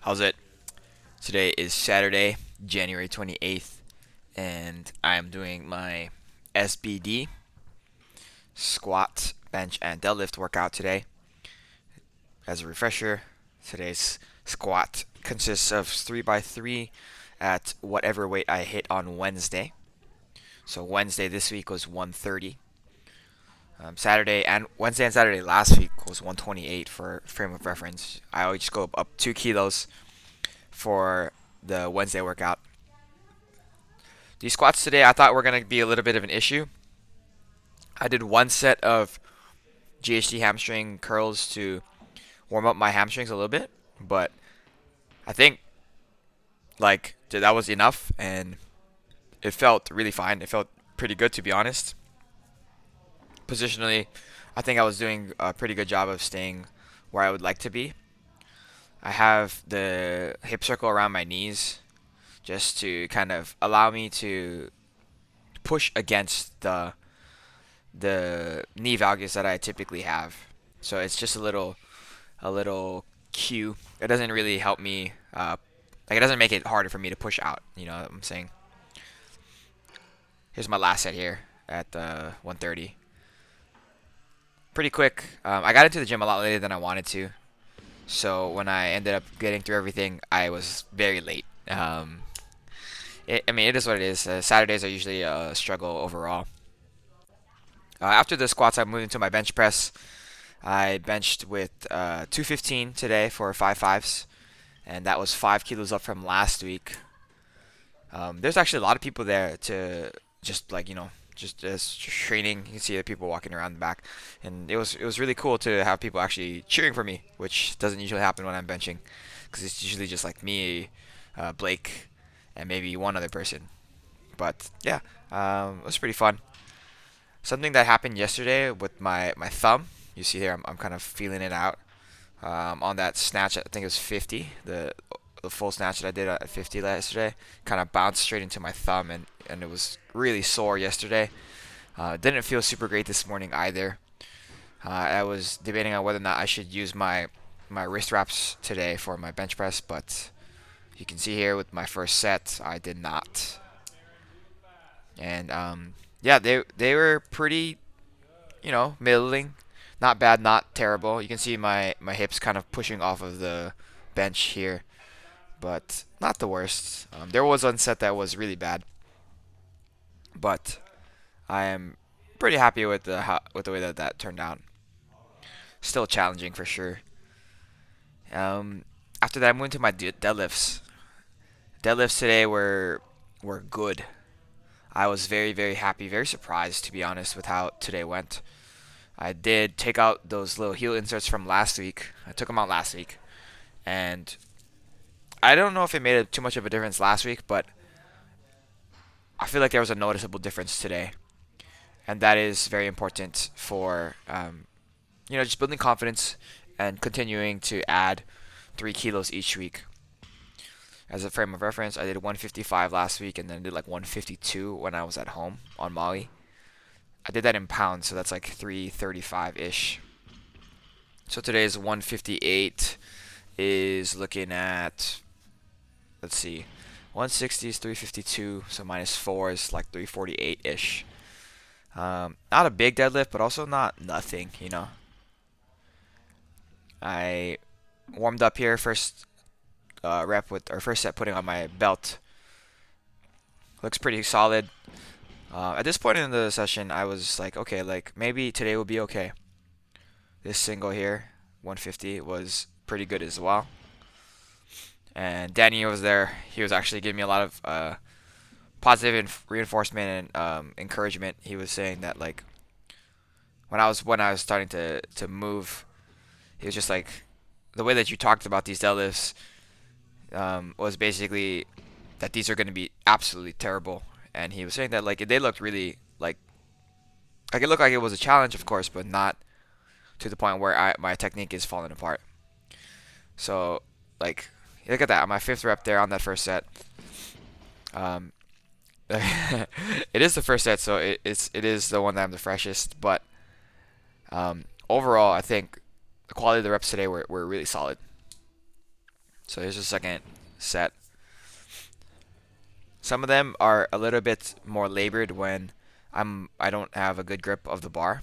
How's it? Today is Saturday, January 28th, and I'm doing my SBD squat, bench, and deadlift workout today. As a refresher, today's squat consists of 3 by 3 at whatever weight I hit on Wednesday. So Wednesday this week was 130. Saturday and Wednesday and Saturday last week was 128 for frame of reference. I always just go up 2 kilos for the Wednesday workout. These squats today I thought were going to be a little bit of an issue. I did one set of GHD hamstring curls to warm up my hamstrings a little bit, but I think that was enough and it felt really fine. It felt pretty good, to be honest. Positionally, I think I was doing a pretty good job of staying where I would like to be. I have the hip circle around my knees just to kind of allow me to push against the knee valgus that I typically have. So it's just a little cue. It doesn't really help me. It doesn't make it harder for me to push out. You know what I'm saying? Here's my last set here at 130. Pretty quick. I got into the gym a lot later than I wanted to. So when I ended up getting through everything, I was very late. It is what it is. Saturdays are usually a struggle overall. After the squats, I moved into my bench press. I benched with 215 today for 5 5s, and that was 5 kilos up from last week. There's actually a lot of people there to just just as training. You can see the people walking around the back, and it was really cool to have people actually cheering for me, which doesn't usually happen when I'm benching, because it's usually just like me, Blake, and maybe one other person. But yeah, it was pretty fun. Something that happened yesterday with my thumb. You see here, I'm kind of feeling it out. On that snatch, I think it was 50. The full snatch that I did at 50 yesterday kind of bounced straight into my thumb, and it was really sore yesterday. Didn't feel super great this morning either. I was debating on whether or not I should use my wrist wraps today for my bench press, but you can see here with my first set, I did not. And yeah, they were pretty, middling, not bad, not terrible. You can see my hips kind of pushing off of the bench here, but not the worst. There was one set that was really bad, but I am pretty happy with the way that that turned out. Still challenging for sure. Um, After that, I moved to my deadlifts. Deadlifts today were good. I was very very happy, very surprised to be honest with how today went. I did take out those little heel inserts from last week. I took them out last week, and I don't know if it made too much of a difference last week, but I feel like there was a noticeable difference today, and that is very important for just building confidence and continuing to add 3 kilos each week. As a frame of reference, I did 155 last week, and then did like 152 when I was at home on Molly. I did that in pounds, so that's like 335 ish. So today's 158 is looking at, let's see, 160 is 352, so minus 4 is like 348 ish. Not a big deadlift, but also not nothing, I warmed up here first rep with or first set putting on my belt. Looks pretty solid. At this point in the session, I was like, okay, like maybe today will be okay. This single here, 150, was pretty good as well. And Danny was there. He was actually giving me a lot of positive reinforcement and encouragement. He was saying that like when I was starting to move, he was just like the way that you talked about these deadlifts was basically that these are going to be absolutely terrible. And he was saying that like they looked really like it looked like it was a challenge, of course, but not to the point where my technique is falling apart. So like look at that, on my fifth rep there on that first set. Um, it is the first set, so it is the one that I'm the freshest. But overall, I think the quality of the reps today were really solid. So here's the second set. Some of them are a little bit more labored when I don't have a good grip of the bar.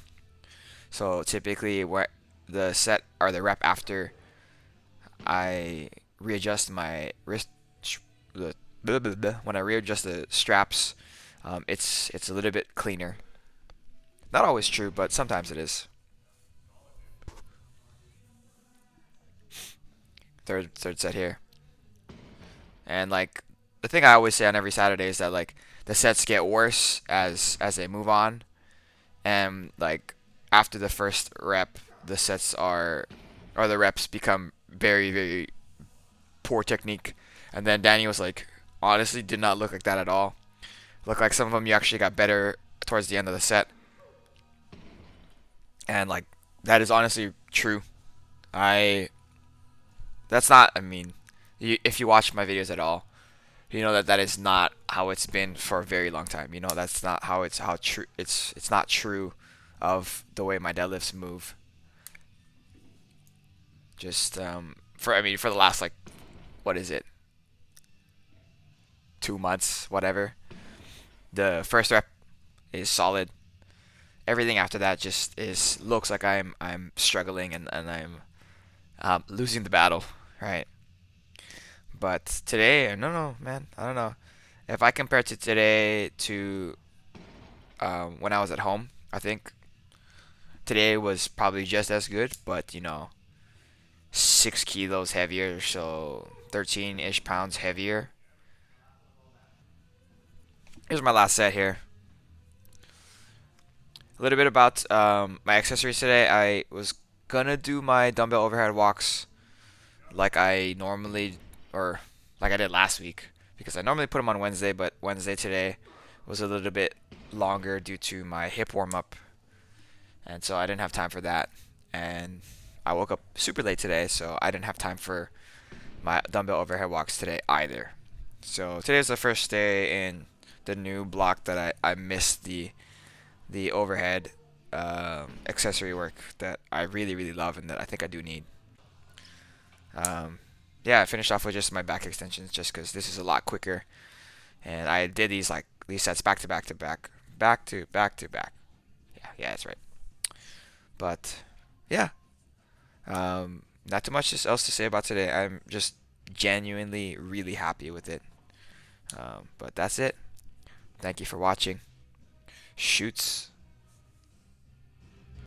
So typically, what the set or the rep after I readjust my wrist, the when I readjust the straps, it's a little bit cleaner. Not always true, but sometimes it is. Third set here, and like the thing I always say on every Saturday is that like the sets get worse as they move on, and like after the first rep, the sets are or the reps become very poor technique, and then Danny was like, honestly, did not look like that at all. Looked like some of them you actually got better towards the end of the set, and like that is honestly true. I that's not. I mean, if you watch my videos at all, you know that that is not how it's been for a very long time. You know that's not how how true it's not true of the way my deadlifts move. Just for I mean for the last like what is it 2 months whatever. The first rep is solid. Everything after that just is looks like I'm struggling and I'm losing the battle, right? But today, no, man, I don't know. If I compare to today to when I was at home, I think today was probably just as good, but 6 kilos heavier, so 13-ish pounds heavier. Here's my last set here. A little bit about my accessories today. I was gonna do my dumbbell overhead walks like I normally, or like I did last week, because I normally put them on Wednesday, but Wednesday today was a little bit longer due to my hip warm up, and so I didn't have time for that. And I woke up super late today, so I didn't have time for my dumbbell overhead walks today either. So today is the first day in the new block that I missed the overhead accessory work that I really love and that I think I do need. Um, yeah, I finished off with just my back extensions just because this is a lot quicker, and I did these sets back to back to back, back to back. Yeah, that's right. But yeah, not too much else to say about today. I'm just genuinely really happy with it. But that's it. Thank you for watching. Shoots.